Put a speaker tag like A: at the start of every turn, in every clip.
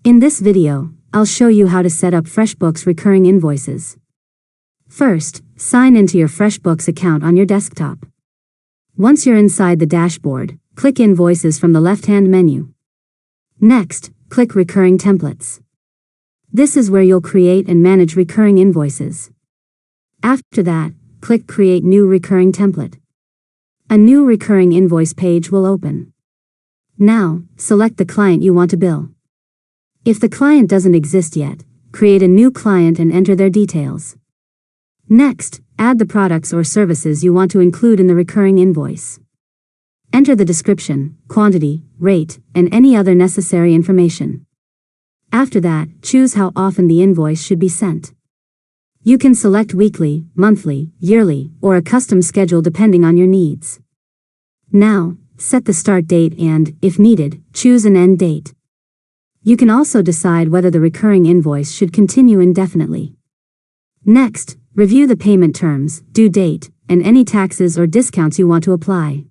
A: In this video, I'll show you how to set up Freshbooks recurring invoices. First, sign into your Freshbooks account on your desktop. Once you're inside the dashboard, click Invoices from the left-hand menu. Next, click Recurring Templates. This is where you'll create and manage recurring invoices. After that, click Create New Recurring Template. A new recurring invoice page will open. Now, select the client you want to bill. If the client doesn't exist yet, create a new client and enter their details. Next, add the products or services you want to include in the recurring invoice. Enter the description, quantity, rate, and any other necessary information. After that, choose how often the invoice should be sent. You can select weekly, monthly, yearly, or a custom schedule depending on your needs. Now, set the start date and, if needed, choose an end date. You can also decide whether the recurring invoice should continue indefinitely. Next, review the payment terms, due date, and any taxes or discounts you want to apply.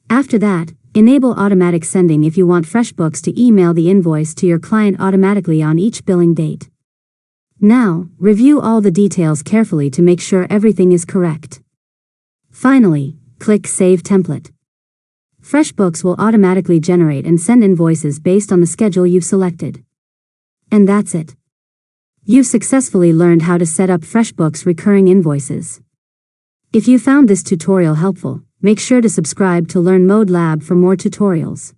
A: After that, enable automatic sending if you want Freshbooks to email the invoice to your client automatically on each billing date. Now, review all the details carefully to make sure everything is correct. Finally, click Save Template. Freshbooks will automatically generate and send invoices based on the schedule you've selected. And that's it. You've successfully learned how to set up Freshbooks recurring invoices. If you found this tutorial helpful, make sure to subscribe to Learn Mode Lab for more tutorials.